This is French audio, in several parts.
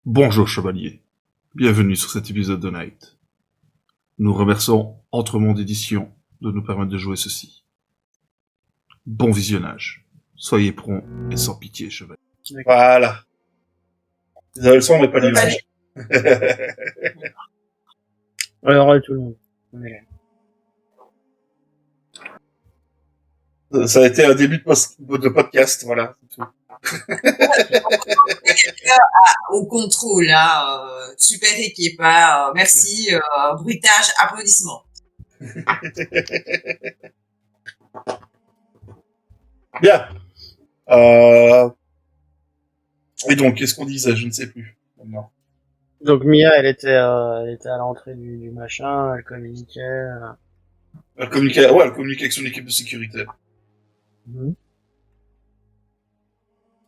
Bonjour chevalier, bienvenue sur cet épisode de Night. Nous remercions Entremonde Édition de nous permettre de jouer ceci. Bon visionnage, soyez prompt et sans pitié chevalier. Voilà. Vous avez le son mais pas l'image. Alors, tout le monde. On est là. Ça a été un début de podcast, voilà. Au contrôle, là, super équipe, hein, merci, bruitage, applaudissements. Bien. Et donc, qu'est-ce qu'on disait? Je ne sais plus. Non. Donc Mia, elle était à l'entrée du machin, elle communiquait. Elle communique avec son équipe de sécurité.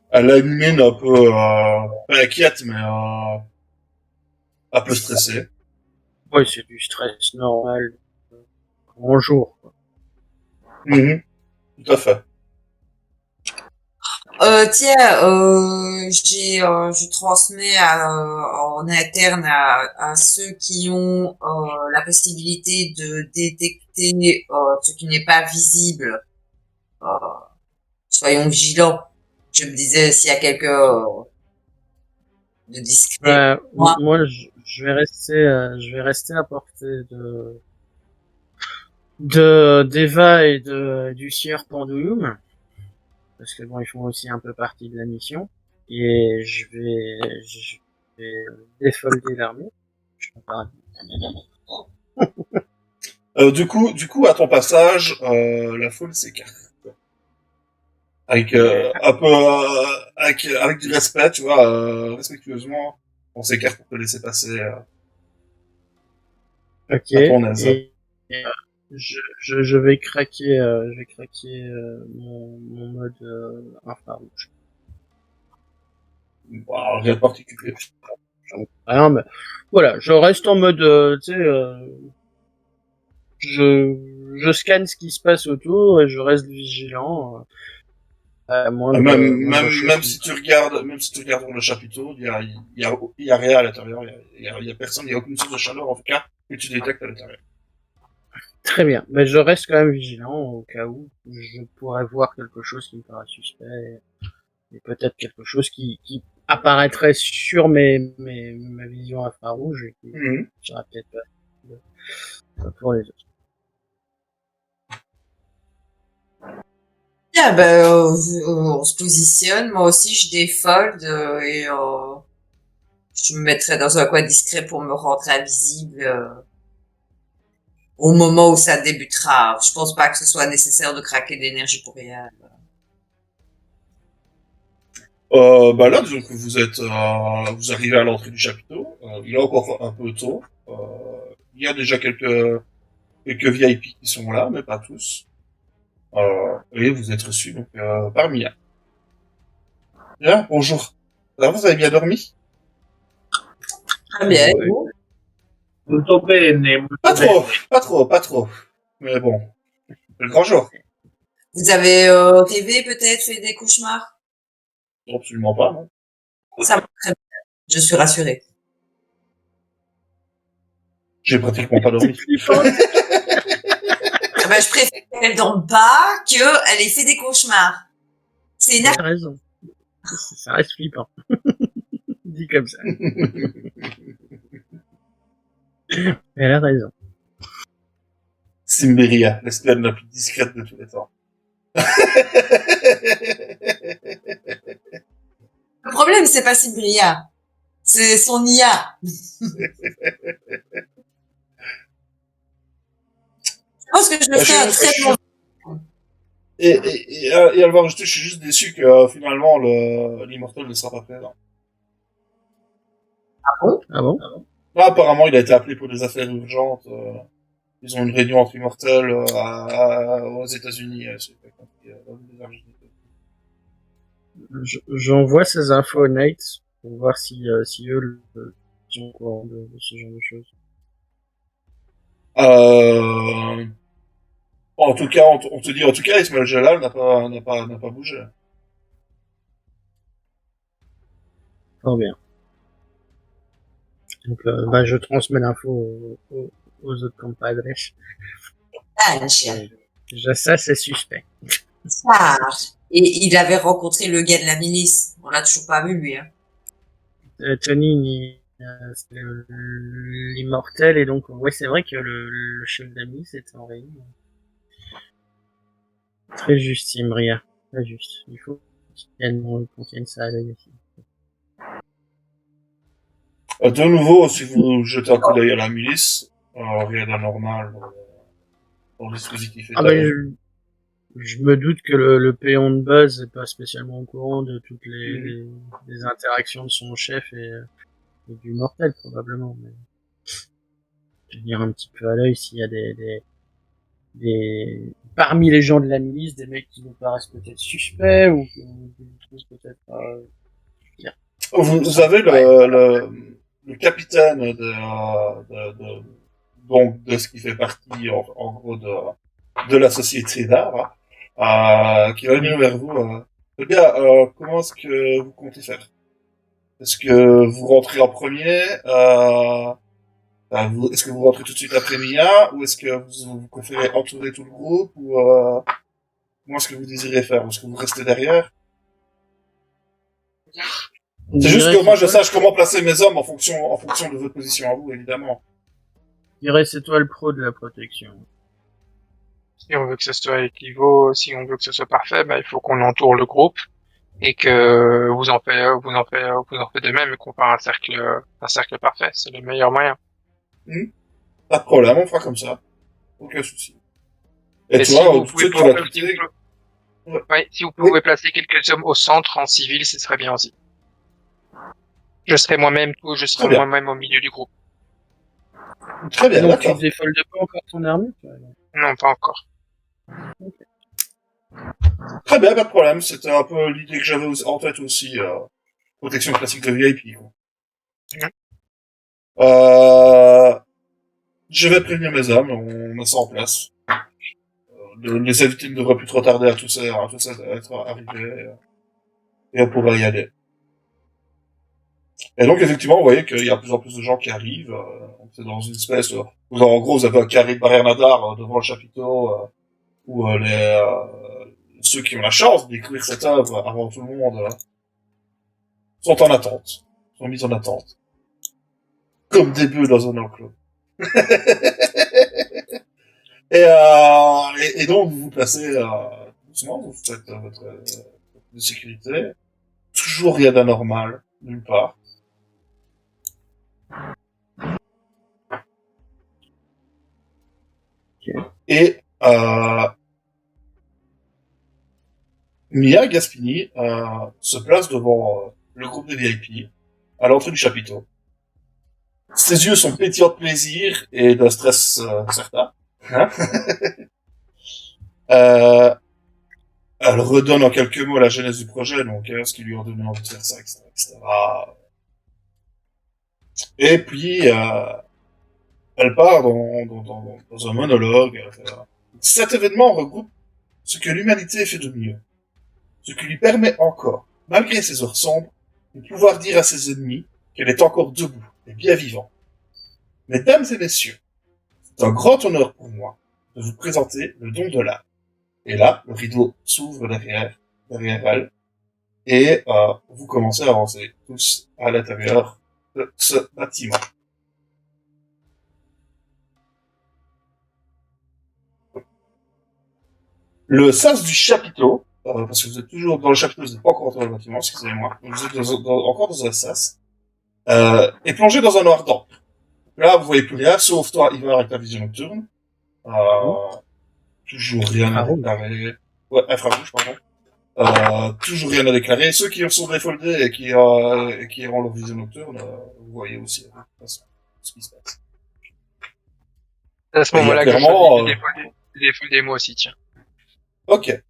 Elle a une mine un peu, pas inquiète, mais un peu stressée. Ouais, c'est du stress normal. Bonjour. Tout à fait. Je transmets en interne à ceux qui ont la possibilité de détecter ce qui n'est pas visible. Soyons vigilants. Je me disais s'il y a quelques de discret. Moi, je vais rester à portée d'Eva et du sieur Pandouloum. Parce que bon, ils font aussi un peu partie de la mission. Et je vais défolder l'armée. Je peux pas. Du coup, à ton passage, la foule s'écarte. Avec un peu avec du respect, tu vois, respectueusement, on s'écarte pour te laisser passer Ok. à ton aise. Et je vais craquer mon mode infrarouge. Bon, rien de particulier. Rien, mais voilà, je reste en mode, tu sais, je scanne ce qui se passe autour et je reste vigilant. Même si tu regardes dans le chapiteau, il y a rien à l'intérieur, il y a personne, il y a aucune source de chaleur en tout cas que tu détectes à l'intérieur. Très bien, mais je reste quand même vigilant au cas où je pourrais voir quelque chose qui me paraît suspect et peut-être quelque chose qui apparaîtrait sur ma vision infrarouge et qui sera peut-être pas pour les autres. Ah on se positionne. Moi aussi, je défold et je me mettrai dans un coin discret pour me rendre invisible au moment où ça débutera. Je pense pas que ce soit nécessaire de craquer d'énergie pour rien. Bah là, disons que vous arrivez à l'entrée du chapiteau. Il est encore un peu tôt. Il y a déjà quelques VIP qui sont là, mais pas tous. Et vous êtes reçus donc par Mia. Bien, bonjour. Alors, vous avez bien dormi? Très bien. Molto bene. Pas trop. Mais bon, c'est le grand jour. Vous avez rêvé peut-être, fait des cauchemars? Non, absolument pas, non. Ça va très bien. Je suis rassurée. J'ai pratiquement pas dormi. Ah ben, je préfère qu'elle dorme pas qu'elle ait fait des cauchemars. C'est une Elle a raison. Ça reste flippant. Dit comme ça. Elle a raison. Cimmeria, l'espion la plus discrète de tous les temps. Le problème, c'est pas Cybria. C'est son IA. Je pense que je le ferai un très bon. Et à le voir, je suis juste déçu que finalement l'immortel ne sera pas présent. Ah bon? Là, apparemment, il a été appelé pour des affaires urgentes. Ils ont une réunion entre immortels aux États-Unis. J'envoie ces infos à Nate pour voir si eux sont au courant de ce genre de choses. En tout cas, on te dit, en tout cas, Ismaël Jalal n'a pas bougé. Fort bien. Donc, je transmets l'info aux autres compadres. Ange. Déjà, ça, c'est suspect. Sarge. Et il avait rencontré le gars de la milice. On l'a toujours pas vu, lui, hein. Tony, c'est l'immortel, et donc, ouais, c'est vrai que le chef de la milice était en réunion. Très juste, Imria. Très juste. Il faut qu'on tienne ça à l'œil aussi. De nouveau, si vous jetez un coup d'œil à la milice, rien d'anormal dans le dispositif Ah je me doute que le péon de base n'est pas spécialement au courant de toutes les interactions de son chef et du mortel, probablement. Mais tenir un petit peu à l'œil s'il y a parmi les gens de la milice, des mecs qui nous paraissent peut-être suspects ou peut-être pas. Vous avez le capitaine donc de ce qui fait partie en gros de la société d'art qui va venir vers vous. Eh bien, comment est-ce que vous comptez faire? Est-ce que vous rentrez en premier? Est-ce que vous rentrez tout de suite après Mia ou est-ce que vous préférez entourer tout le groupe ou comment est-ce que vous désirez faire? Ou est-ce que vous restez derrière? C'est juste que moi je sache comment placer mes hommes en fonction de votre position à vous, évidemment. Je dirais c'est toi le pro de la protection. Si on veut que ce soit équivaut, si on veut que ce soit parfait, il faut qu'on entoure le groupe et que vous en faites de même et qu'on fasse un cercle parfait. C'est le meilleur moyen. Pas de problème, on fera comme ça. Aucun souci. Et si toi, vous tu pouvez vas quitter. si vous pouvez placer quelques hommes au centre en civil, ce serait bien aussi. Je serai moi-même au milieu du groupe. Très bien, donc d'accord. tu défoldes pas encore ton armure? Non, pas encore. Okay. Très bien, pas de problème. C'était un peu l'idée que j'avais en tête aussi. Protection classique de VIP, quoi. Je vais prévenir mes hommes, on met ça en place. Les invités ne devraient plus trop tarder à tous être arrivés. Et on pourra y aller. Et donc, effectivement, vous voyez qu'il y a de plus en plus de gens qui arrivent. C'est dans une espèce de... En gros, vous avez un carré de barrière nadar devant le chapiteau où ceux qui ont la chance de découvrir cette œuvre avant tout le monde sont en attente. Sont mis en attente. Comme des bœufs dans un enclos. et donc, vous vous placez doucement, vous faites votre de sécurité. Toujours rien d'anormal, nulle part. Et Mia Gaspini se place devant le groupe des VIP à l'entrée du chapiteau. Ses yeux sont pétillants de plaisir et d'un stress certain. Hein. Elle redonne en quelques mots la genèse du projet, donc ce qui lui a donné envie de faire ça, etc. Et puis elle part dans un monologue. Cet événement regroupe ce que l'humanité fait de mieux, ce qui lui permet encore, malgré ses heures sombres, de pouvoir dire à ses ennemis qu'elle est encore debout et bien vivante. Mesdames et messieurs, c'est un grand honneur pour moi de vous présenter le don de l'âme. Et là, le rideau s'ouvre derrière elle, et vous commencez à avancer tous à l'intérieur de ce bâtiment. Le sas du chapiteau, parce que vous êtes toujours dans le chapiteau, vous n'êtes pas encore dans le bâtiment, excusez-moi, vous êtes encore dans un sas, est plongé dans un noir d'encre. Là, vous voyez plus rien, sauf toi, Ivar, avec ta vision nocturne. Toujours rien à déclarer. Ouais, infrarouge, pardon. Toujours rien à déclarer. Ceux qui sont défoldés et qui auront leur vision nocturne, vous voyez aussi, de toute façon, ce qui se passe. C'est à ce moment-là que je défolder moi aussi, tiens. Ok.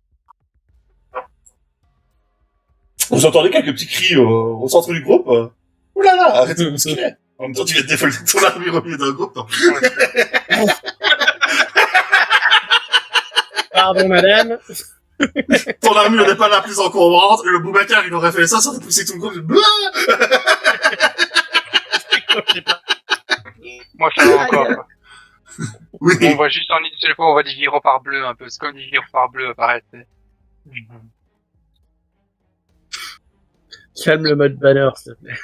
Vous entendez quelques petits cris au centre du groupe. Ouh là là, arrêtez de bousculer. En même temps, tu viens de défolder ton armure au milieu d'un groupe, non? Pardon, madame. Ton armure n'est pas la plus encombrante, et le Boubacar, il aurait fait ça, ça aurait poussé tout le groupe. Oui. On voit juste en une seule fois, on voit des gyrophares bleus un peu. C'est comme des gyrophares bleus apparaître. Calme le mode banner, s'il te plaît.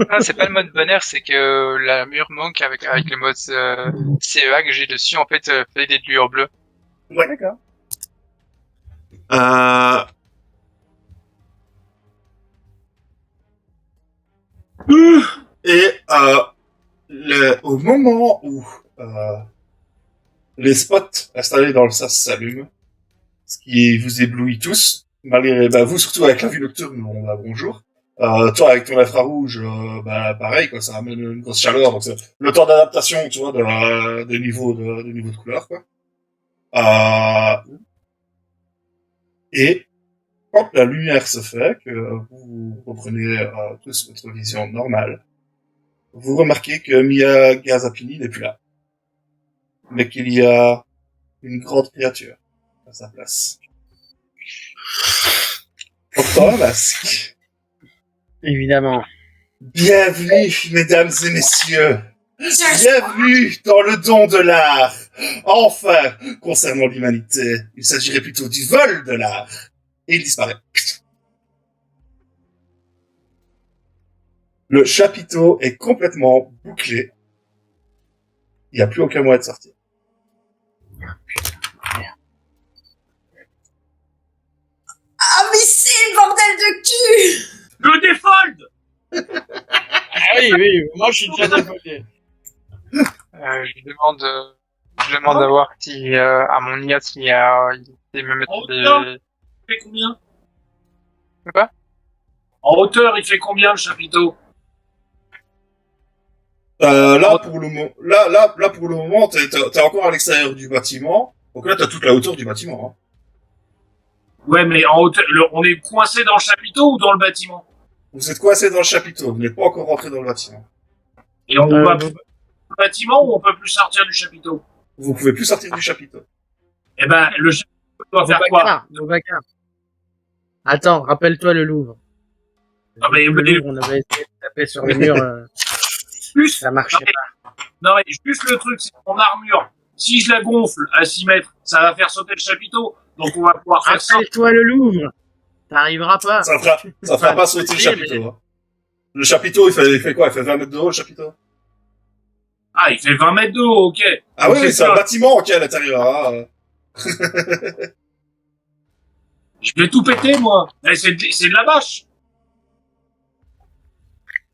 Ah, c'est pas le mode banner, c'est que la mur manque avec le mode CEA que j'ai dessus, en fait, fait des lueurs bleues. Ouais. D'accord. Euh... Et au moment où les spots installés dans le sas s'allument, ce qui vous éblouit tous, malgré vous surtout avec la vue nocturne, bon, bonjour. Toi avec ton infrarouge, pareil quoi, ça ramène une grosse chaleur, donc c'est le temps d'adaptation, tu vois, des niveaux de couleur quoi. Et quand la lumière se fait, que vous reprenez tous votre vision normale, vous remarquez que Mia Gazapini n'est plus là, mais qu'il y a une grande créature à sa place. Portant un masque. Évidemment. Bienvenue, mesdames et messieurs. Bienvenue dans le don de l'art. Enfin, concernant l'humanité, il s'agirait plutôt du vol de l'art. Et il disparaît. Le chapiteau est complètement bouclé. Il n'y a plus aucun moyen de sortir. Ah, mais c'est le bordel de cul! Je défold! Ah oui, moi je suis déjà défoldé. Je demande à voir si, à mon IA, s'il sait me mettre En des... hauteur, il fait combien? Quoi? En hauteur, il fait combien le chapiteau? Là pour le moment, t'es encore à l'extérieur du bâtiment. Donc là, t'as toute la hauteur du bâtiment. Hein. Ouais, mais en hauteur, on est coincé dans le chapiteau ou dans le bâtiment? Vous êtes coincé dans le chapiteau. Vous n'êtes pas encore rentré dans le bâtiment. Et on va bon. dans le bâtiment ou on peut plus sortir du chapiteau? Vous pouvez plus sortir du chapiteau. Eh ben, le chapiteau doit faire quoi? Boubacar. Attends, rappelle-toi le Louvre. Non, mais, Le Louvre, on avait essayé de taper sur les murs, plus, ça marchait pas. non, mais juste le truc, c'est mon armure. Si je la gonfle à 6 mètres, ça va faire sauter le chapiteau. Donc on va pouvoir faire ça. Rappelle-toi le Louvre. T'arriveras pas. Ça fera pas sauter le chapiteau. Hein. Le chapiteau, il fait quoi? Il fait 20 mètres de haut, le chapiteau? Ah, il fait 20 mètres de haut, ok. Ah Donc, oui, c'est un bâtiment, ok, à l'intérieur. Hein. Je vais tout péter, moi. Eh, c'est de la bâche.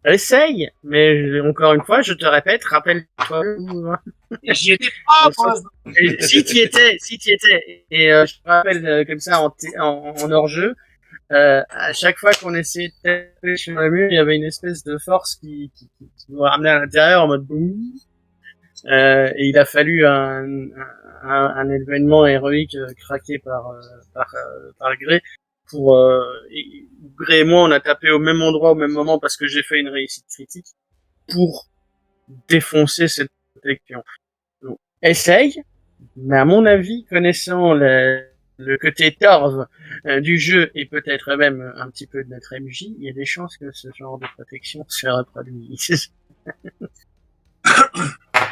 Essaye, mais encore une fois, je te répète, rappelle-toi le Louvre. J'y étais pas, moi. Et si t'y étais, et je te rappelle comme ça en hors-jeu, à chaque fois qu'on essayait de taper sur le mur, il y avait une espèce de force qui nous ramenait à l'intérieur en mode boum. Et il a fallu un événement héroïque craqué par le Gré pour Gré et moi on a tapé au même endroit au même moment parce que j'ai fait une réussite critique pour défoncer cette protection. Donc, essaye, mais à mon avis, connaissant le côté torve du jeu et peut-être même un petit peu de notre MJ, il y a des chances que ce genre de protection se reproduise.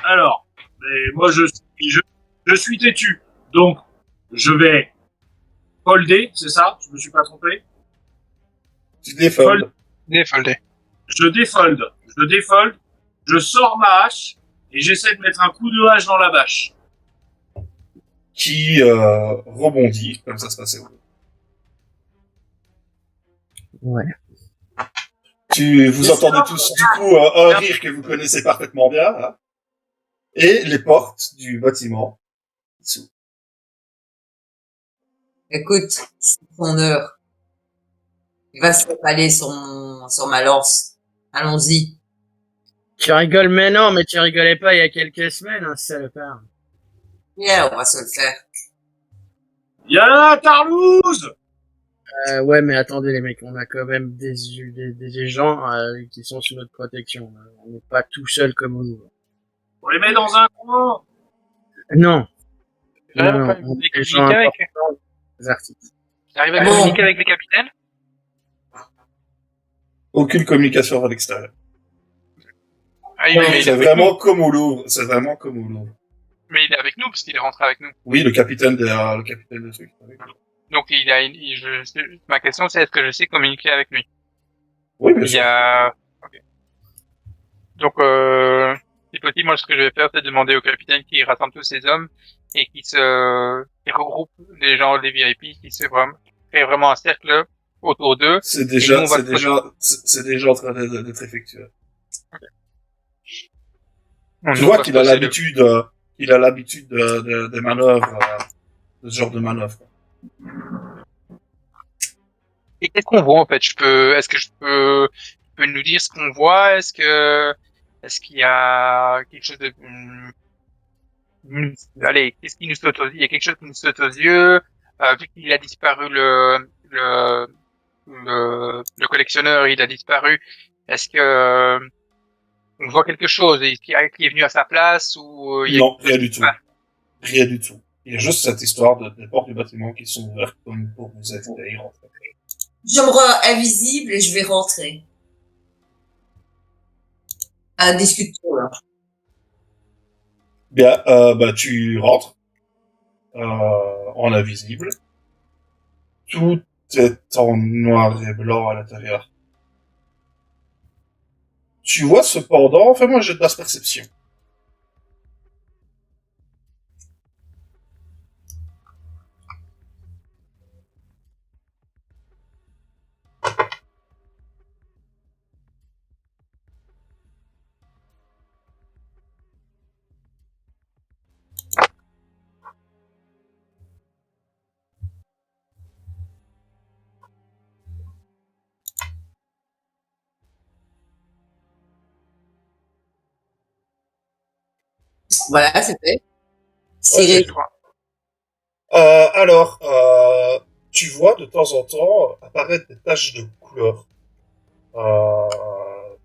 Alors, mais moi, je suis têtu. Donc, je vais folder, c'est ça? Je me suis pas trompé? Tu défoldes. Défoldé. Je défold. Je sors ma hache et j'essaie de mettre un coup de hache dans la bâche. Qui rebondit, comme ça se passait. Ouais. Vous entendez tous, du coup, un rire que vous connaissez parfaitement bien. Hein, et les portes du bâtiment s'ouvrent. Écoute, c'est ton heure. Il va se aller sur ma lance. Allons-y. Tu rigoles maintenant, mais tu rigolais pas il y a quelques semaines, hein, salopard. Bien, on va se le faire. Y'a Tarlouse! Ouais, mais attendez les mecs, on a quand même des gens qui sont sous notre protection. On n'est pas tout seul comme nous. On les met dans un coin. Non. J'arrive Non, à on est des communiquer gens avec, importants, des artistes. j'arrive à Bon. communiquer avec le capitaine. Aucune communication à l'extérieur. Ah, il C'est vraiment comme au Louvre. C'est vraiment comme au Louvre. Mais il est avec nous, parce qu'il est rentré avec nous. Oui, le capitaine des trucs. Donc ma question c'est est-ce que je sais communiquer avec lui? Oui, bien Il y sûr. a, ok. Donc, si possible, moi, ce que je vais faire, c'est demander au capitaine qu'il rassemble tous ses hommes et qu'il regroupe les gens, les VIP, qui se crée vraiment un cercle autour d'eux. Et nous, on va C'est déjà en train d'être effectué. Tu nous, on vois va se qu'il a passer l'habitude des manœuvres, de ce genre de manœuvres. Et qu'est-ce qu'on voit, en fait? Est-ce que tu peux nous dire ce qu'on voit? Est-ce qu'il y a quelque chose de, allez, qu'est-ce qui nous saute aux yeux? Il y a quelque chose qui nous saute aux yeux, vu qu'il a disparu le collectionneur, il a disparu. Est-ce que on voit quelque chose qui est venu à sa place ou il y a Non, quelque chose rien du qui se tout. passe? Rien du tout. Il y a juste cette histoire des portes du bâtiment qui sont ouvertes comme pour vous aider à y rentrer. Je me rends invisible et je vais rentrer. Discute-toi, là. Bien, bah tu rentres en invisible. Tout est en noir et blanc à l'intérieur. Tu vois cependant, fais-moi un jet de basse perception. Voilà, c'est fait. Ok. Cyril. Alors, tu vois de temps en temps apparaître des taches de couleur.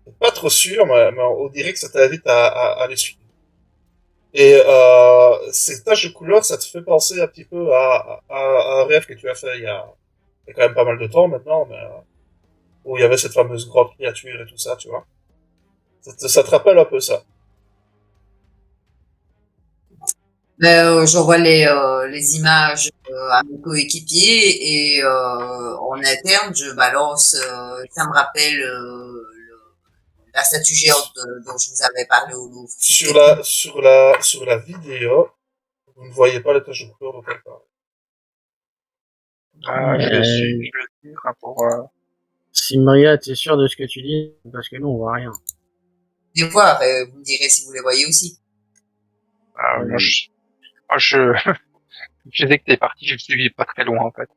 T'es pas trop sûr, mais on dirait que ça t'invite à les suivre. Et ces taches de couleur, ça te fait penser un petit peu à un rêve que tu as fait il y a quand même pas mal de temps maintenant, mais où il y avait cette fameuse grande créature et tout ça, tu vois. Ça te rappelle un peu ça. J'envoie les images à mes coéquipiers et en interne, je balance. Ça me rappelle la statue géante dont je vous avais parlé au Louvre. Sur la vidéo, vous ne voyez pas les taches de couleur dont elle parle. Je vais dire pour, Simria, t'es sûr de ce que tu dis? Parce que nous, on voit rien. Venez voir, vous me direz si vous les voyez aussi. moi, je sais que t'es parti, je me suis pas très loin, en fait.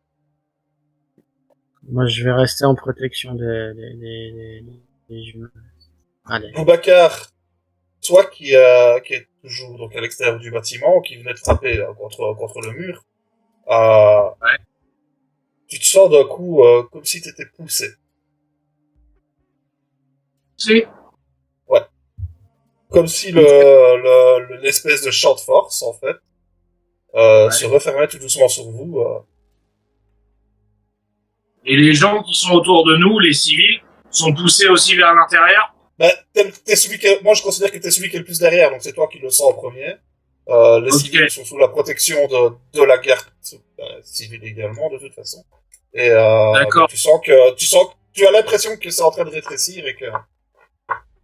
Moi, je vais rester en protection des humains. Allez. Boubacar, toi qui est toujours donc à l'extérieur du bâtiment, qui venait de frapper contre le mur, Ouais. tu te sens d'un coup comme si tu étais poussé. C'est Ouais. Comme si l'espèce de champ de force, en fait, se refermait tout doucement sur vous. Et les gens qui sont autour de nous, les civils, sont poussés aussi vers l'intérieur. Ben, moi, je considère que t'es celui qui est le plus derrière, donc c'est toi qui le sens en premier. Les Ok. civils sont sous la protection de la guerre civile également, de toute façon. Et D'accord. tu as l'impression que c'est en train de rétrécir et que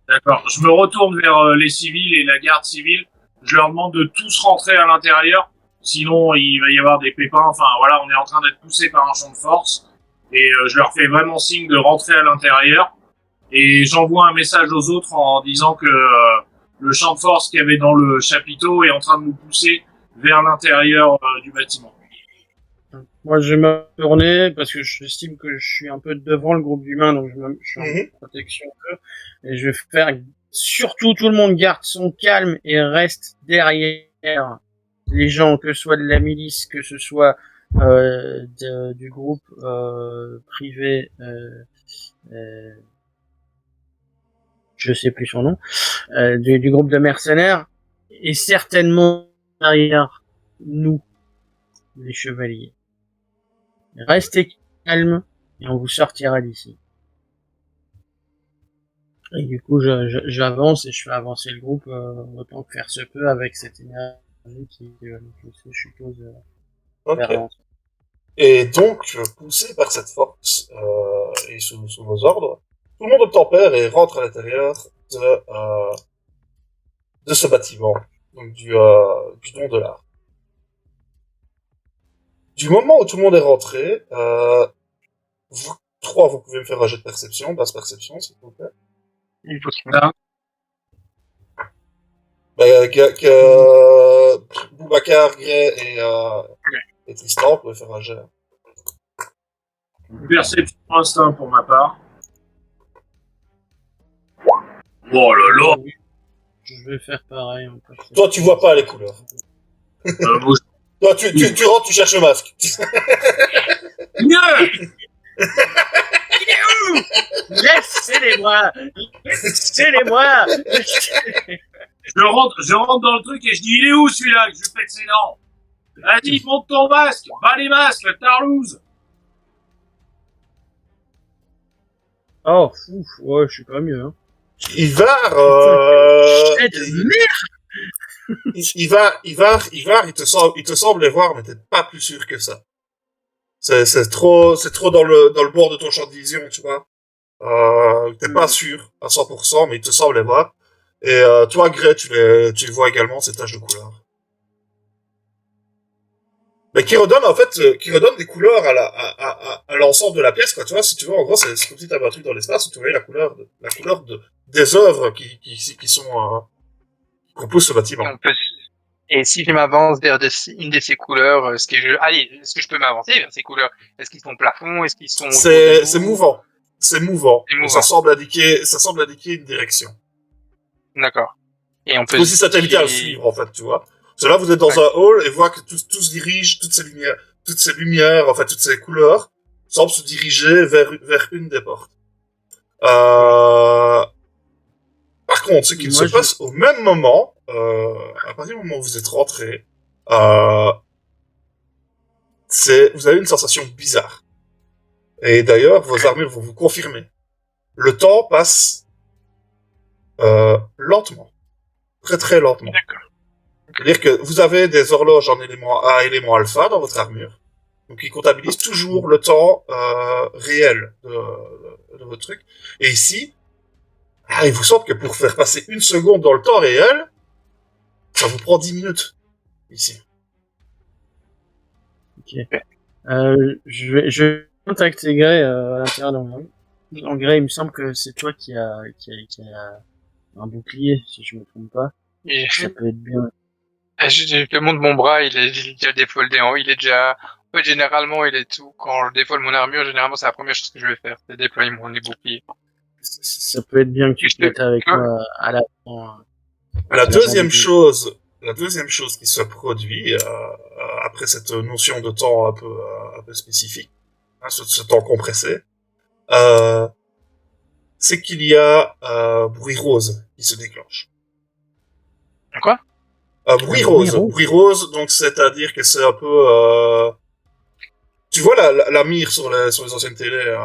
D'accord. Je me retourne vers les civils et la garde civile. Je leur demande de tous rentrer à l'intérieur. Sinon, il va y avoir des pépins. Enfin, voilà, on est en train d'être poussé par un champ de force. Et je leur fais vraiment signe de rentrer à l'intérieur. Et j'envoie un message aux autres en disant que le champ de force qu'il y avait dans le chapiteau est en train de nous pousser vers l'intérieur du bâtiment. Moi, je vais me tourner parce que j'estime que je suis un peu devant le groupe d'humains, donc je suis en protection d'eux. Et je vais faire surtout tout le monde garde son calme et reste derrière les gens, que ce soit de la milice, que ce soit du groupe privé, je sais plus son nom, du groupe de mercenaires, et certainement derrière nous, les chevaliers. Restez calme et on vous sortira d'ici. Et du coup, j'avance et je fais avancer le groupe autant que faire se peut avec cette énergie je sais, je suppose, Ok. vers l'avance. Et donc, poussé par cette force et sous vos ordres, tout le monde obtempère et rentre à l'intérieur de ce bâtiment, donc du don de l'art. Du moment où tout le monde est rentré, vous trois, vous pouvez me faire un jet de perception, basse perception, s'il vous plaît. Il faut se Non. Boubacar, Gray et Tristan peuvent faire un jet. Perception instinct pour ma part. Oh là là. Oui, je vais faire pareil. En fait. Toi, tu vois pas les couleurs. Moi, Toi, tu rentres, tu cherches le masque. Mieux. Laissez-les-moi! Laissez-les-moi! Je rentre dans le truc et je dis il est où celui-là que je lui pète ses dents. Vas-y, monte ton masque, bas les masques, tarlouse. Oh, ouf, ouais, je suis pas mieux, hein. Ivar, Tête de merde! Ivar, il te semble les voir, mais t'es pas plus sûr que ça. C'est trop dans le bord de ton champ de vision, tu vois. T'es pas sûr à 100%, mais il te semble les voir. Et toi, Gray, tu les vois également, ces taches de couleur. Mais qui redonne des couleurs à l'ensemble de la pièce, quoi. Tu vois, si tu veux, en gros, c'est comme si t'avais un truc dans l'espace où tu voyais la couleur des œuvres qui composent ce bâtiment. Et si je m'avance vers une de ces couleurs, est-ce que je peux m'avancer vers ces couleurs? Est-ce qu'ils sont au plafond? Est-ce qu'ils sont C'est mouvant. C'est mouvant. C'est mouvant. Ça semble indiquer une direction. D'accord. Et on peut. Comme si ça t'invitait à le suivre, en fait, tu vois. Parce que là, vous êtes dans un hall et voit que tout se dirige, toutes ces lumières, enfin, toutes ces couleurs, semblent se diriger vers une des portes. Par contre, ce qu'il se passe au même moment, à partir du moment où vous êtes rentré, vous avez une sensation bizarre. Et d'ailleurs, vos armures vont vous confirmer. Le temps passe lentement. Très très lentement. D'accord. C'est-à-dire que vous avez des horloges en élément A, élément alpha dans votre armure. Donc, ils comptabilisent toujours le temps réel de votre truc. Et ici, il vous semble que pour faire passer une seconde dans le temps réel, ça vous prend 10 minutes. Ici. Ok. Je vais contacter Gray à l'intérieur de mon rue. En Gray, il me semble que c'est toi qui a un bouclier, si je me trompe pas. Et Ça peut être bien. je montre mon bras, il est déjà défoldé en haut, il est déjà. En fait, généralement, il est tout. Quand je défolle mon armure, généralement, c'est la première chose que je vais faire, c'est déployer mon bouclier. Ça peut être bien que tu te mettes avec moi à la fin. La deuxième chose qui se produit après cette notion de temps un peu spécifique, hein, ce temps compressé, c'est qu'il y a bruit rose qui se déclenche. Quoi? Bruit rose, donc c'est-à-dire que c'est un peu tu vois la mire sur les anciennes télé,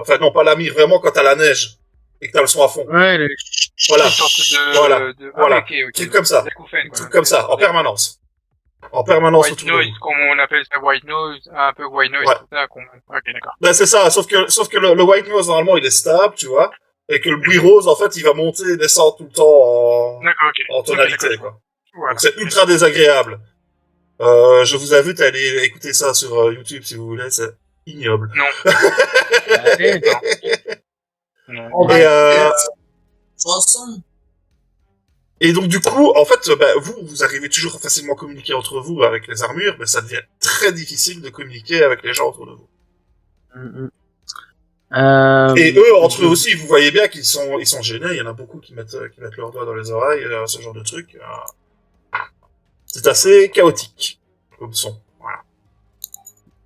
enfin non pas la mire, vraiment quand t'as la neige et que t'as le son à fond. Ouais, Voilà. Voilà. Ah, okay. Truc comme ça. Truc comme ça, en permanence. En permanence White noise, comme on appelle ça white noise, un peu white noise, ouais. ça, ok, d'accord. Ben, c'est ça, sauf que le white noise, normalement, il est stable, tu vois, et que le bruit rose, en fait, il va monter et descendre tout le temps en tonalité, quoi. Voilà. Donc, c'est ultra désagréable. Je vous invite à aller écouter ça sur YouTube, si vous voulez, c'est ignoble. Non. Allez, non. Et, chanson. Et donc du coup, en fait, vous arrivez toujours à facilement communiquer entre vous avec les armures, mais ça devient très difficile de communiquer avec les gens autour de vous. Et eux, entre eux aussi, vous voyez bien qu'ils sont gênés. Il y en a beaucoup qui mettent leurs doigts dans les oreilles, ce genre de truc. C'est assez chaotique comme son. Voilà.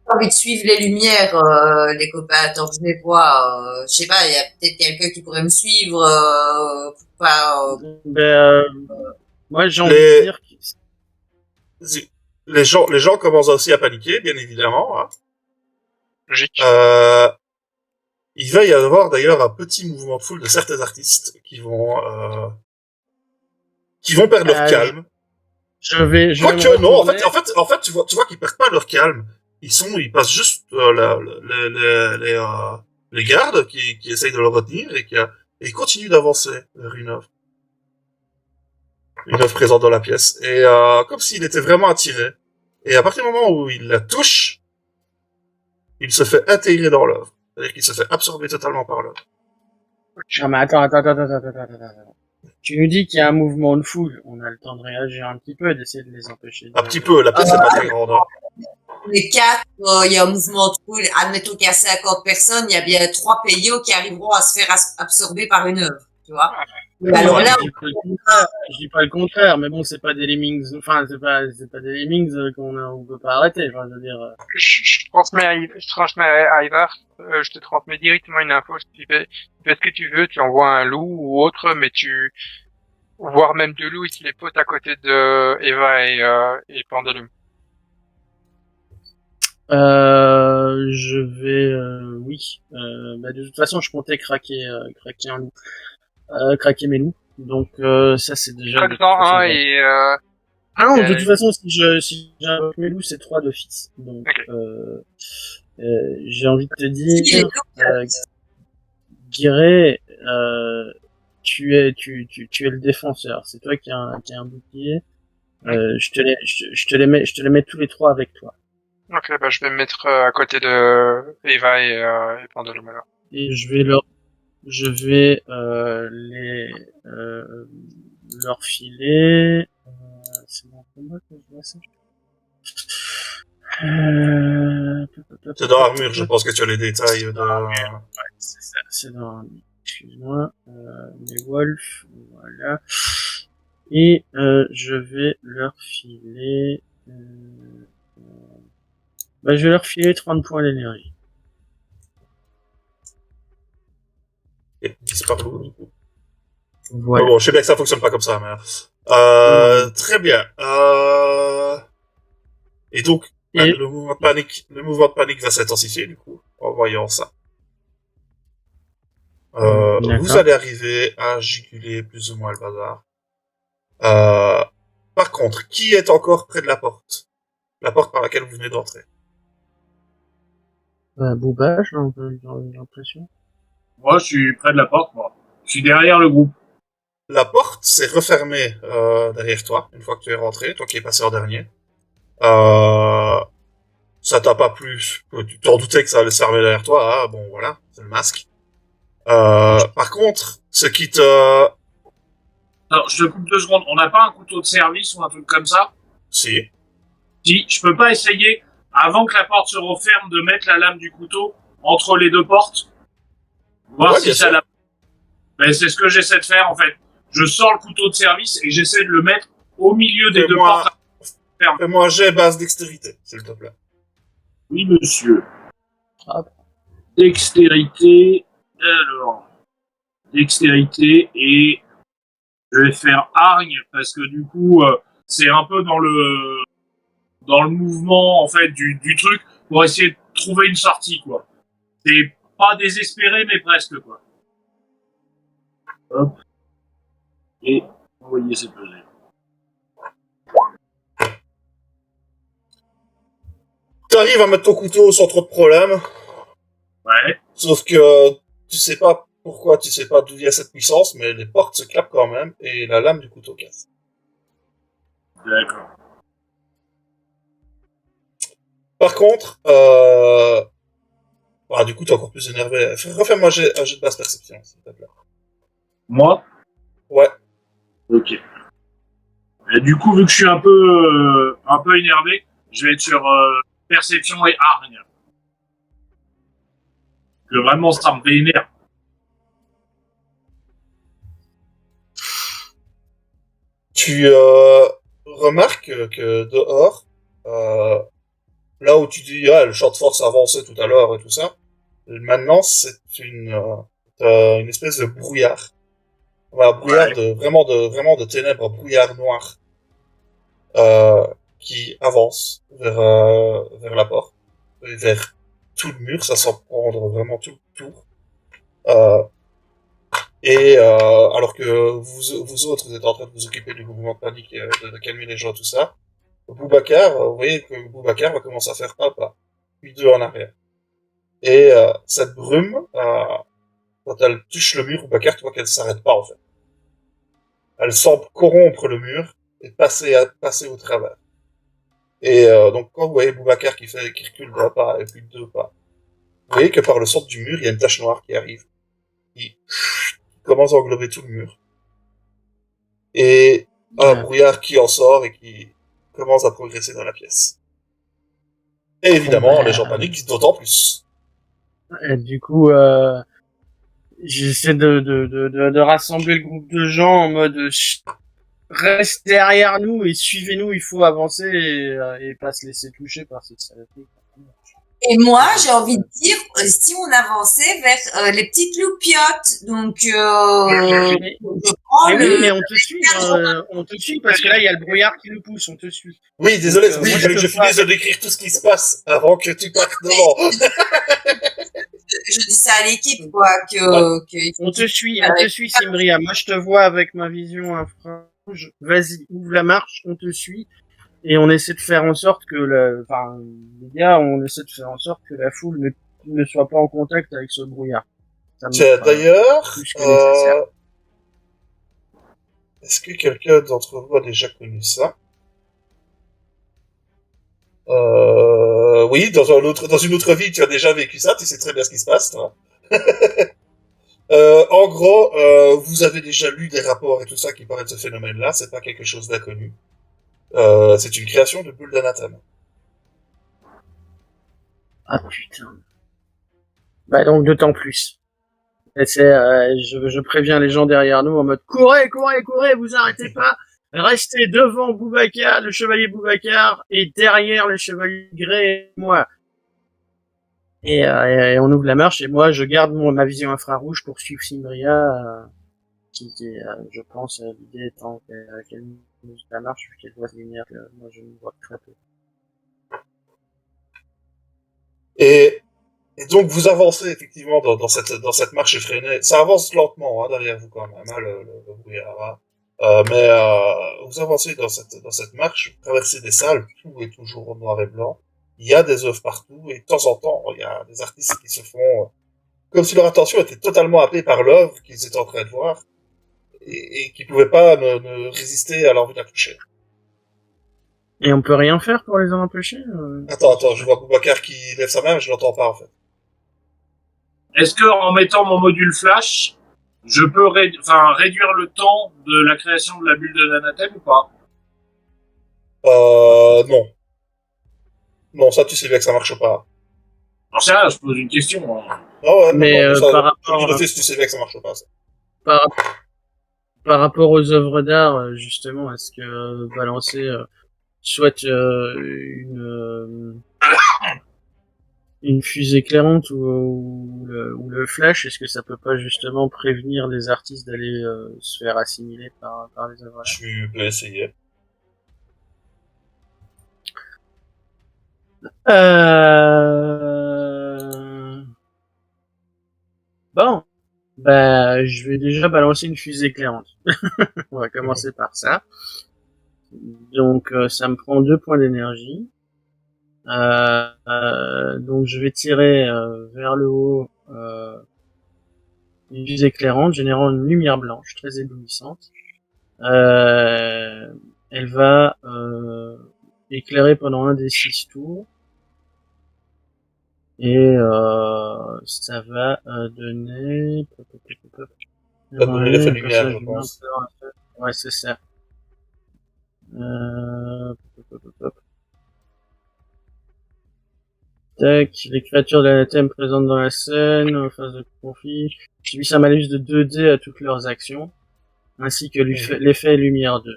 J'ai envie de suivre les lumières, les copains, tant que je les vois. Je sais pas, il y a peut-être quelqu'un qui pourrait me suivre. Pour pas, moi, j'ai envie de dire que les gens commencent aussi à paniquer, bien évidemment. Hein. Logique. Il va y avoir d'ailleurs un petit mouvement de foule de certains artistes qui vont perdre leur calme Je vais me Quoique, non, en retourner. fait, tu vois qu'ils perdent pas leur calme. Ils passent juste les gardes qui essayent de le retenir et ils continuent d'avancer vers une œuvre présente dans la pièce. Et comme s'il était vraiment attiré. Et à partir du moment où il la touche, il se fait intégrer dans l'œuvre. C'est-à-dire qu'il se fait absorber totalement par l'œuvre. Non, mais attends. Tu nous dis qu'il y a un mouvement de foule. On a le temps de réagir un petit peu, d'essayer de les empêcher. Un petit peu, la pièce n'est pas très grande. Hein. Les quatre, il y a un mouvement de foule. Admettons qu'il y a 50 personnes, il y a bien 3 PIO qui arriveront à se faire absorber par une œuvre, tu vois. Oui, Alors là, je dis pas le contraire, mais bon, c'est pas des lemmings, enfin, c'est pas des lemmings on peut pas arrêter, enfin, je veux dire. Je transmets à Ivar, je te transmets directement une info, tu fais ce que tu veux, tu envoies un loup ou autre, mais voire même deux loups et tu les poses à côté de Eva et Pendulum. Je vais, oui. De toute façon, je comptais craquer un loup, craquer mes loups. Donc ça, c'est déjà. Craque dans un et Ah non, de toute façon, si j'invoque mes loups, c'est 3 d'office. Donc j'ai envie de te dire, Guiré, tu es le défenseur. C'est toi qui a un bouclier. Je te les mets tous les 3 avec toi. Ok, je vais me mettre à côté de Eva et Pendulum alors. Et je vais leur filer. C'est mon combat que je vois ça. C'est dans l'armure, je pense que tu as les détails de... C'est dans... Excuse-moi. Les wolves, voilà. Et je vais leur filer... je vais leur filer 30 points d'énergie. Et disparu, du coup. Voilà. Bon, je sais bien que ça fonctionne pas comme ça, mais... Très bien. Et donc, le mouvement de panique va s'intensifier, du coup, en voyant ça. Vous allez arriver à juguler plus ou moins le bazar. Par contre, qui est encore près de la porte? La porte par laquelle vous venez d'entrer. Booba, j'ai l'impression. Moi, je suis près de la porte, moi. Je suis derrière le groupe. La porte s'est refermée derrière toi, une fois que tu es rentré, toi qui es passé en dernier. Ça t'a pas plu. Tu t'en doutais que ça allait se fermer derrière toi, hein, bon voilà, c'est le masque. Par contre, ce qui te... Alors, je te coupe 2 secondes. On n'a pas un couteau de service ou un truc comme ça? Si. Si, je peux pas essayer, avant que la porte se referme, de mettre la lame du couteau entre les 2 portes? Voir si ça la... c'est ce que j'essaie de faire, en fait. Je sors le couteau de service et j'essaie de le mettre au milieu des 2 portes. Fais-moi un jet base dextérité, s'il te plaît. Oui, monsieur. Ah. Dextérité. Alors. Dextérité et je vais faire hargne parce que du coup, c'est un peu dans le mouvement, en fait, du truc pour essayer de trouver une sortie, quoi. C'est pas désespéré, mais presque, quoi. Hop. Et envoyer ces pesées. T'arrives à mettre ton couteau sans trop de problème. Ouais. Sauf que tu sais pas pourquoi, tu sais pas d'où vient cette puissance, mais les portes se clapent quand même et la lame du couteau casse. D'accord. Par contre, du coup t'es encore plus énervé. Refais-moi un jet de basse perception, s'il te plaît. Moi? Ouais. Ok. Et du coup, vu que je suis un peu énervé, je vais être sur perception et hargne. Que vraiment, ça me vénère. Tu remarques que dehors, là où tu dis le champ de force avançait tout à l'heure et tout ça, maintenant c'est une espèce de brouillard. Voilà, brouillard vraiment de ténèbres, brouillard noir, qui avance vers la porte, et vers tout le mur, ça semble prendre vraiment tout le tour. Et alors que vous autres, vous êtes en train de vous occuper du mouvement de panique, de calmer les gens, tout ça, Boubacar, vous voyez que Boubacar va commencer à faire un pas, puis deux en arrière. Et cette brume, quand elle touche le mur, Boubacar, tu vois qu'elle s'arrête pas en fait. Elle semble corrompre le mur et passer au travers. Et donc quand vous voyez Boubacar qui recule d'un pas et puis deux pas, vous voyez que par le centre du mur, il y a une tache noire qui arrive, qui commence à englober tout le mur. Et un brouillard qui en sort et qui commence à progresser dans la pièce. Et évidemment, les gens paniquent d'autant plus. Et du coup, j'essaie de rassembler le groupe de gens en mode reste derrière nous et suivez-nous, il faut avancer et pas se laisser toucher par cette saloperie. Et moi, j'ai envie de dire, si on avançait vers les petites loupiottes, donc je prends Mais oui, le... mais on te suit parce que là il y a le brouillard qui nous pousse, on te suit. Oui, désolé, Donc, oui, moi, je finis de décrire tout ce qui se passe avant que tu partes devant. Je dis ça à l'équipe, quoi, que... On te suit, Simbria. Moi je te vois avec ma vision infrarouge. Vas-y, ouvre la marche, on te suit. Et on essaie de faire en sorte que les gars, on essaie de faire en sorte que la foule ne soit pas en contact avec ce brouillard. D'ailleurs, plus que nécessaire. est-ce que quelqu'un d'entre vous a déjà connu ça? Oui, dans une autre vie, tu as déjà vécu ça, tu sais très bien ce qui se passe, toi. En gros, vous avez déjà lu des rapports et tout ça qui parlent de ce phénomène-là, c'est pas quelque chose d'inconnu. C'est une création de bulle d'anathème. Ah putain. Bah donc d'autant plus. Et je préviens les gens derrière nous en mode courez, vous arrêtez pas, restez devant Boubacar, le chevalier Boubacar, et derrière le chevalier Grey et moi. Et on ouvre la marche et moi je garde ma vision infrarouge pour suivre Simbria, qui je pense l'idée étant qu'elle nous la marche vu qu'elle voit les lumières que moi je ne vois très peu. Et donc vous avancez effectivement dans cette marche effrénée. Ça avance lentement derrière vous quand même, le brouillard. Mais vous avancez dans cette marche, vous traversez des salles, tout est toujours en noir et blanc. Il y a des œuvres partout et de temps en temps il y a des artistes qui se font comme si leur attention était totalement happée par l'œuvre qu'ils étaient en train de voir et qui pouvaient pas ne résister à l'envie de la toucher. Et on peut rien faire pour les en empêcher Attends, je vois Boubacar qui lève sa main, mais je l'entends pas en fait. Est-ce que en mettant mon module flash, je peux réduire le temps de la création de la bulle de l'anathème ou pas? Non. Non, ça tu sais bien que ça marche pas. J'en sais rien, je pose une question. Ah ouais, mais non, ça, par rapport tu sais bien que ça marche pas, ça. par rapport aux œuvres d'art, justement, est-ce que balancer soit une fusée éclairante ou le flash, est-ce que ça peut pas justement prévenir les artistes d'aller se faire assimiler par les œuvres d'art? Tu peux essayer. Bon, bah je vais déjà balancer une fusée éclairante. On va commencer par ça. Donc ça me prend 2 points d'énergie. Donc je vais tirer vers le haut une fusée éclairante générant une lumière blanche très éblouissante. Elle va éclairer pendant un des 6 tours. Et ça va donner... Ça va donner l'effet lumière, je pense. Ouais, c'est ça. Tac, les créatures de l'anathème présentes dans la scène, en phase de conflit, subissent un malus de 2D à toutes leurs actions, ainsi que l'effet lumière 2.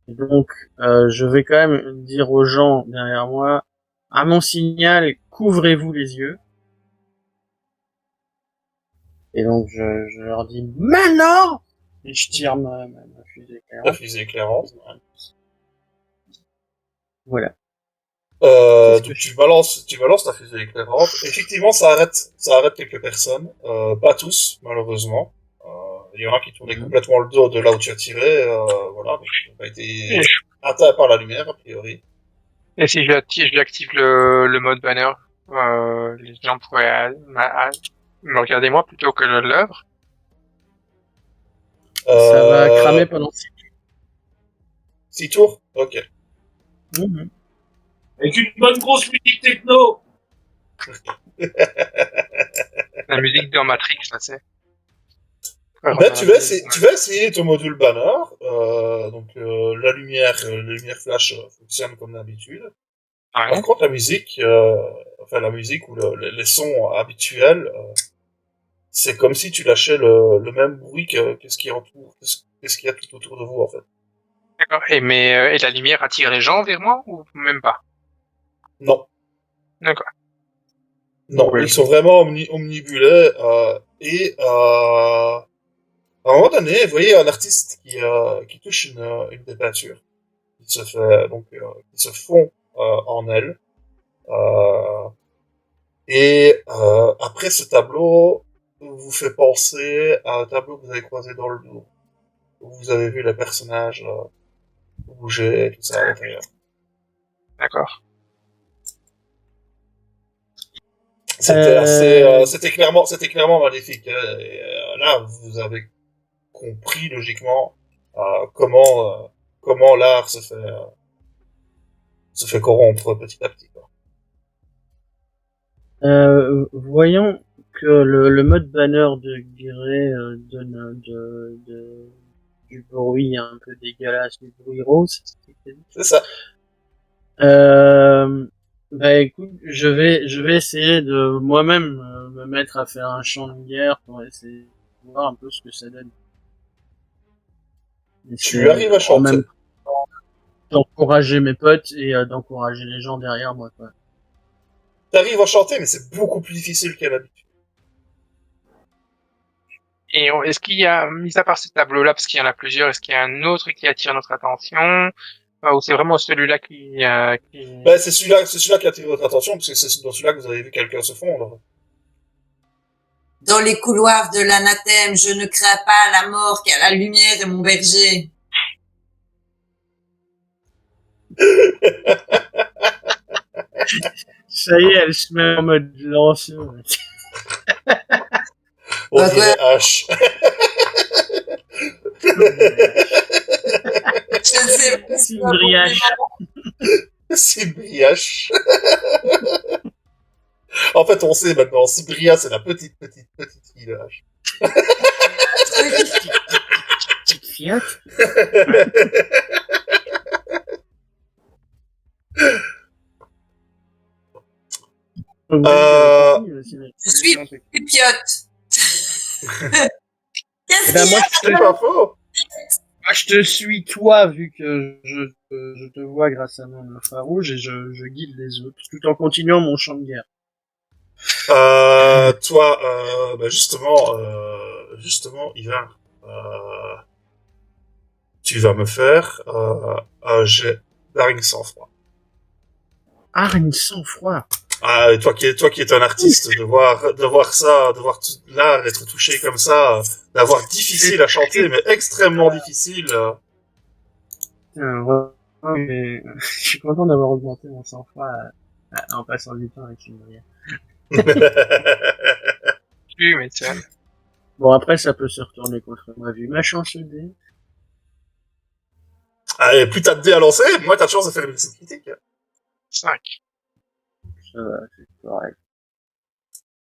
Et donc, je vais quand même dire aux gens derrière moi, à mon signal, couvrez-vous les yeux. Et donc, je leur dis, maintenant! Et je tire ma fusée éclairante. La fusée éclairante. Voilà. Donc tu balances ta fusée éclairante. Effectivement, ça arrête quelques personnes. Pas tous, malheureusement. Il y en a qui tournaient complètement le dos de là où tu as tiré, voilà, donc ils n'ont pas été atteints par la lumière, a priori. Et si j'active le mode banner, les gens pourraient me regarder moi plutôt que l'œuvre. Ça va cramer pendant 6 tours? Ok. Avec une bonne grosse musique techno. La musique dans Matrix, ça c'est. Tu vas essayer ton module banner. Donc la lumière flash fonctionne comme d'habitude. Ouais. Par contre, la musique ou les sons habituels, c'est comme si tu lâchais le même bruit qu'est-ce qu'il y a tout autour de vous en fait. D'accord. Et la lumière attire les gens vers moi ou même pas? Non. D'accord. Non, Ouais. ils sont vraiment omnibulés à un moment donné, vous voyez un artiste qui touche une des peintures, qui se fait qui se fond en elle. Après ce tableau vous fait penser à un tableau que vous avez croisé dans le Louvre, où vous avez vu les personnages bouger, tout ça à l'intérieur. D'accord. C'était clairement maléfique. Hein, et, là, vous avez compris logiquement comment l'art se fait corrompre petit à petit. Quoi. voyons que le mode banner de Grey donne du bruit un peu dégueulasse, du bruit rose. C'est ça. Bah écoute, je vais essayer de moi-même me mettre à faire un chant de guerre pour essayer de voir un peu ce que ça donne. Tu arrives à chanter. En même temps, d'encourager mes potes et d'encourager les gens derrière moi, quoi. T'arrives à chanter, mais c'est beaucoup plus difficile qu'à l'habitude. Et est-ce qu'il y a, mis à part ce tableau-là, parce qu'il y en a plusieurs, est-ce qu'il y a un autre qui attire notre attention? Ou c'est vraiment celui-là qui... Ben, c'est celui-là qui attire votre attention, parce que c'est dans celui-là que vous avez vu quelqu'un se fondre. Dans les couloirs de l'anathème, je ne crains pas la mort car la lumière est mon berger. Ça y est, elle se met en mode lanceur. On dirait H. Je ne sais pas C'est une brioche. C'est Briache. En fait, on sait maintenant, Sibria, c'est la petite fille de H. Petite fiotte. Je suis pipiote. Qu'est-ce Ben, qu'il y a? C'est pas faux. Moi, je te suis toi, vu que je te vois grâce à mon infrarouge et je guide les autres, tout en continuant mon chant de guerre. Toi, bah justement, Yvan, tu vas me faire un jet d'araignée sans froid. Ah, une sang-froid. Ah, et toi qui es un artiste, de voir ça, de voir tout l'art être touché comme ça, d'avoir difficile à chanter, mais extrêmement difficile. Mais, je suis content d'avoir augmenté mon sang-froid en passant du temps avec une brillante. Tu m'étonnes. Bon, après, ça peut se retourner contre moi, vu ma chance de dé. Allez, plus t'as de dés à lancer, moins t'as de chance de faire une réussite critique. 5. Ça va, c'est correct.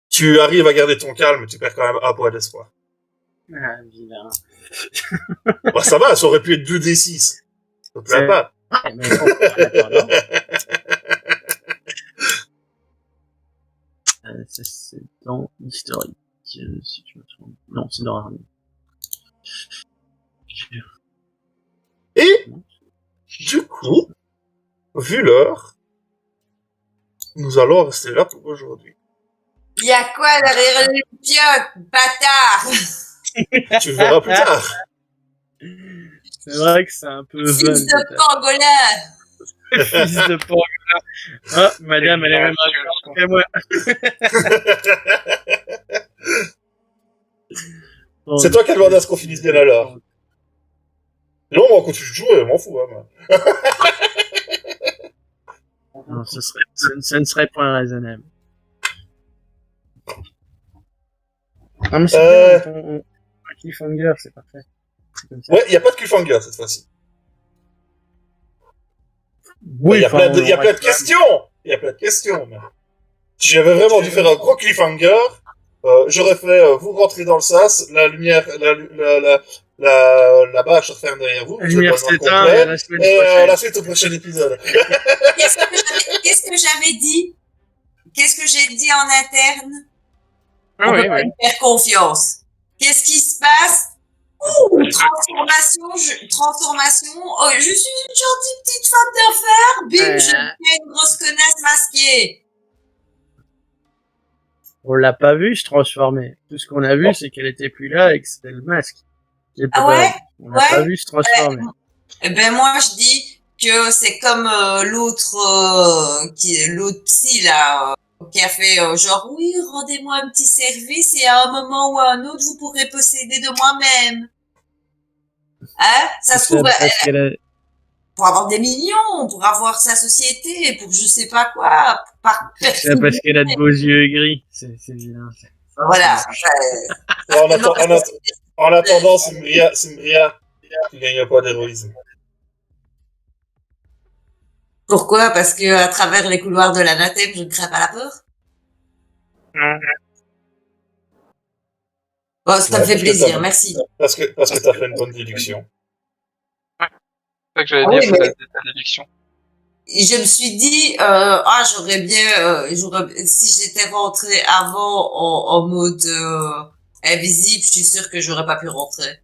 Tu arrives à garder ton calme, tu perds quand même un point d'espoir. Ah, vilain. Bah, ça va, ça aurait pu être 2d6. Ça te plaît pas. Mais bon, attends, non. Ça, c'est dans historique, si tu me trompe. Non, c'est dans Harmony. Et, du coup, vu l'heure, nous allons rester là pour aujourd'hui. Il y a quoi derrière les pipiotes, bâtard? Tu le verras plus tard. C'est vrai que c'est un peu Fils vague, de pangolin! Fils de pangolin. Ah, madame, elle est même que moi. C'est toi qui as demandé à ce qu'on finisse bien à l'heure. Non, moi, quand tu joues, je m'en fous, hein, moi. Non, ce ne serait pas raisonnable. Non, mais c'est bien, un cliffhanger, c'est parfait. C'est comme ça. Ouais, y a pas de cliffhanger, cette fois-ci. Oui, y a plein de questions! Il y a plein de questions, mais... Si j'avais vraiment dû faire un gros cliffhanger, j'aurais fait, vous rentrez dans le sas, la lumière, la bâche se referme derrière vous, La vous lumière êtes dans le s'éteint, complet, et la semaine et prochaine. la suite au prochain épisode. Qu'est-ce que j'avais dit? Qu'est-ce que j'ai dit en interne? Ah, On oui, peut pas oui. lui faire confiance. Qu'est-ce qui se passe? Ouh, transformation, oh, je suis une gentille petite femme d'affaires, bim, je deviens une grosse connasse masquée. On l'a pas vu se transformer. Tout ce qu'on a vu, c'est qu'elle était plus là et que c'était le masque. Qui était Ah pas ouais? là. On l'a pas vu se transformer. Eh ben moi je dis que c'est comme l'autre psy là qui a fait genre oui, rendez-moi un petit service et à un moment ou à un autre vous pourrez posséder de moi-même. Hein? Ça se trouve Parce qu'elle a... pour avoir des millions, pour avoir sa société, pour je sais pas quoi, C'est parce qu'elle a de beaux yeux gris. C'est vilain. Voilà. En attendant, Simbria, tu gagnes pas d'héroïsme. Pourquoi? Parce que à travers les couloirs de l'anathème, je ne crains pas la peur. Non. Bon, ça me fait plaisir, merci. Parce que t'as fait une bonne déduction. C'est ça que j'allais Ah dire, oui, c'est mais- ta déduction. Je me suis dit, j'aurais bien, si j'étais rentrée avant en mode invisible, je suis sûre que j'aurais pas pu rentrer.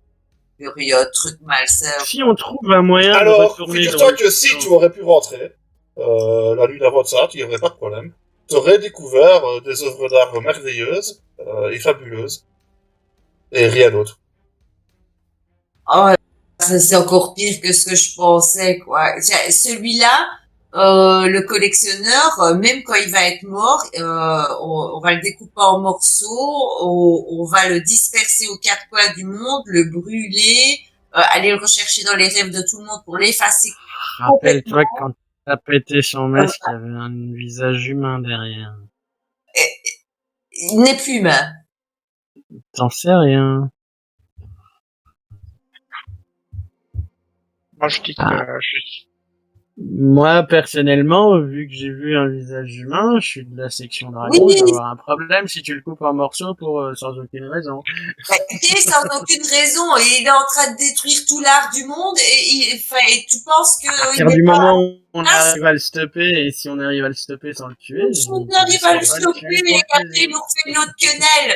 Il y a un truc malsain. Si on trouve un moyen de Alors, retourner figure-toi dans que si tu aurais pu rentrer, la nuit d'avant de ça, tu n'y aurais pas de problème. Tu aurais découvert des œuvres d'art merveilleuses et fabuleuses. Et rien d'autre. Oh, c'est encore pire que ce que je pensais, quoi. Celui-là, le collectionneur, même quand il va être mort, on va le découper en morceaux, on va le disperser aux quatre coins du monde, le brûler, aller le rechercher dans les rêves de tout le monde pour l'effacer. Rappelle-toi que quand t'as pété son masque, il y avait un visage humain derrière. Il n'est plus humain. T'en sais rien. Moi, je dis que Moi, personnellement, vu que j'ai vu un visage humain, je suis de la section dragon, Oui. je vais avoir un problème si tu le coupes en morceaux sans aucune raison. Ok, sans aucune raison, et il est en train de détruire tout l'art du monde, et tu penses que À partir du moment où on arrive à le stopper, et si on arrive à le stopper sans le tuer... on arrive à le stopper, et après il nous refait une autre quenelle.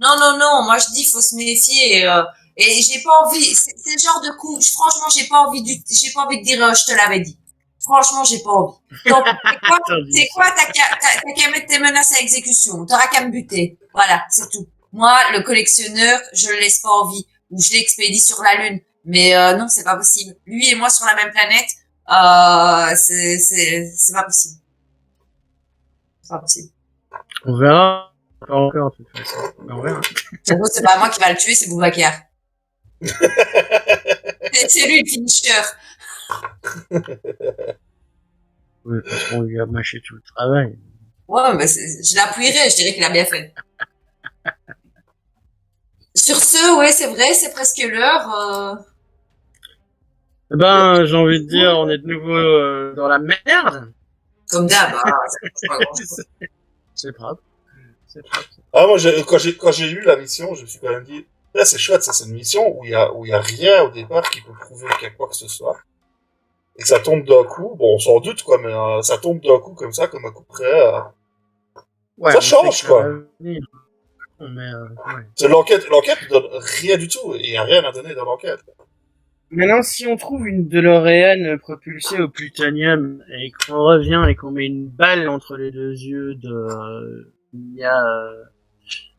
Non, moi je dis faut se méfier, et j'ai pas envie, c'est le genre de coup, franchement j'ai pas envie de dire je te l'avais dit. Franchement, j'ai pas envie. Donc, c'est quoi, t'as qu'à mettre tes menaces à exécution. T'auras qu'à me buter. Voilà, c'est tout. Moi, le collectionneur, je le laisse pas en vie. Ou je l'expédie sur la Lune. Mais, non, c'est pas possible. Lui et moi sur la même planète, c'est pas possible. C'est pas possible. On verra encore, de toute façon. On verra. C'est pas moi qui va le tuer, c'est Boubacar. C'est lui le finisher. Oui, parce qu'on lui a mâché tout le travail. Ouais, mais je l'appuierais, je dirais qu'il a bien fait. Sur ce, ouais, c'est vrai, c'est presque l'heure. Eh ben, j'ai envie de dire, on est de nouveau dans la merde. Comme d'hab, c'est pas grand-chose. C'est grave. C'est grave. Ah, moi, quand j'ai lu la mission, je me suis quand même dit, là, c'est chouette, ça, c'est une mission où il y a rien au départ qui peut prouver qu'il y a quoi que ce soit. Et que ça tombe d'un coup, bon, on s'en doute, quoi, mais ça tombe d'un coup comme ça, comme un coup près. Ouais, ça on change, sait que quoi. ça va venir. Mais, ouais. C'est l'enquête ne donne rien du tout, et il y a rien à donner dans l'enquête. Maintenant, si on trouve une DeLorean propulsée au plutonium et qu'on revient et qu'on met une balle entre les deux yeux de Mia,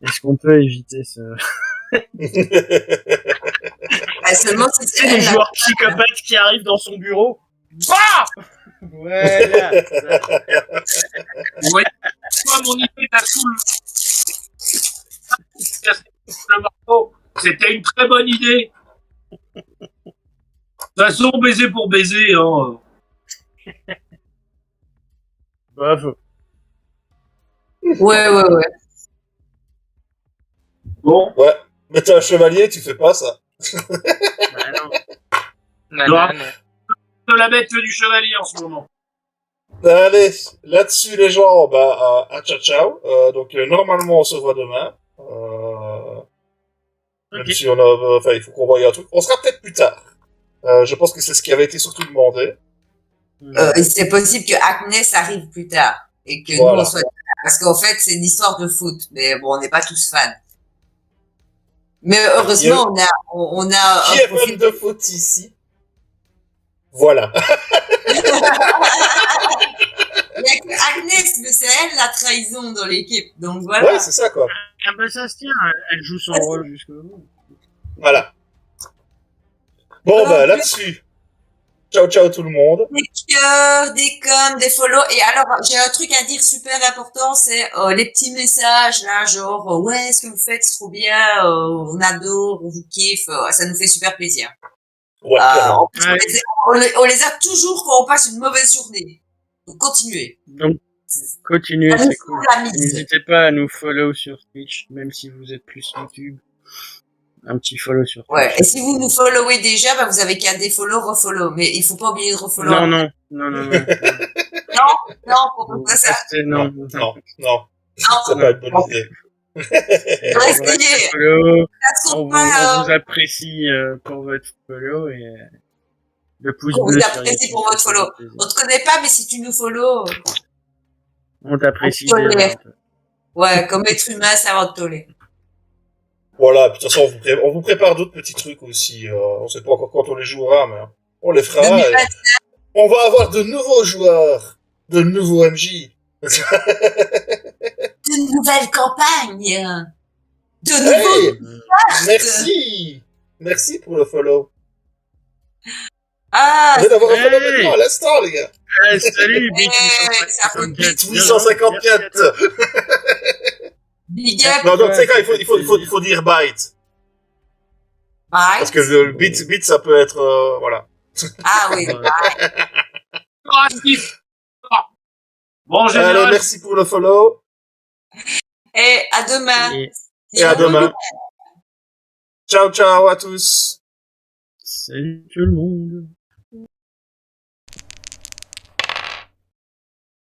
est-ce qu'on peut éviter ce... Seulement si C'est le joueur psychopathe qui arrive dans son bureau. Bah voilà. Ouais. Moi, mon idée, t'as tout le marteau. C'était une très bonne idée. De toute façon, baiser pour baiser, hein. Bravo. Ouais. Bon, Ouais. Mais t'es un chevalier, tu fais pas ça. Bah non. Nanane. de la bête que du chevalier en ce moment. Allez, là-dessus les gens, bah, à ciao ciao. Donc normalement on se voit demain. Même Ok. si on a, enfin il faut qu'on voie un truc. On sera peut-être plus tard. Je pense que c'est ce qui avait été surtout demandé. Et c'est possible que Agnès arrive plus tard et que Voilà. nous on soit là. Parce qu'en fait c'est une histoire de foot, mais bon on n'est pas tous fans. Mais heureusement on a Qui un est fan profil. de foot ici? Voilà. Il y a que Agnès, mais c'est elle la trahison dans l'équipe. Donc voilà. Ouais, c'est ça quoi. Ah bah ça se tient, elle joue son rôle jusqu'au bout. Voilà. Bon bah là-dessus. Ciao ciao tout le monde. Des cœurs, des coms, des follow. Et alors, j'ai un truc à dire super important, c'est les petits messages là, genre ouais, ce que vous faites, c'est trop bien, on adore, on vous kiffe, ça nous fait super plaisir. Ouais, clairement. En plus, on les a toujours quand on passe une mauvaise journée. Donc continuez. Donc, continuez, Ça nous c'est cool. fout la mise. N'hésitez pas à nous follow sur Twitch, même si vous êtes plus YouTube. Un petit follow sur Twitch. Ouais. Et si vous nous followez déjà, bah vous avez qu'à défollow, refollow. Mais il faut pas oublier de refollow. Non. Non, faut Vous pas ça. restez, non. Non. Non. C'est pas une bonne idée. Restez. Follow. Ça On sont vous, pas, on vous apprécie pour votre follow et le pouce on bleu vous sur apprécie YouTube, pour votre ça fait follow. plaisir. On te connaît pas, mais si tu nous follow, On t'apprécie On te déjà. tolère. ouais, comme être humain, ça va te toller. Voilà, puis de toute façon on vous prépare d'autres petits trucs aussi. On sait pas encore quand on les jouera, mais on les fera. 2020, Et on va avoir de nouveaux joueurs, de nouveaux MJ. de nouvelles campagnes. De Hey, nouveaux. merci pour le follow. Ah, On vient d'avoir un follow Hey. maintenant à l'instant, les gars. Salut, Bit ça fait 854. big up. Non, donc, tu sais quoi, il faut dire byte. Bye. Parce que le bit, ça peut être, voilà. Ah oui, Ouais. bye. Raciste. Ah. Bon, en Allez, général, merci pour le follow. Et à demain. Et à demain. Ciao, ciao à tous. Salut tout le monde.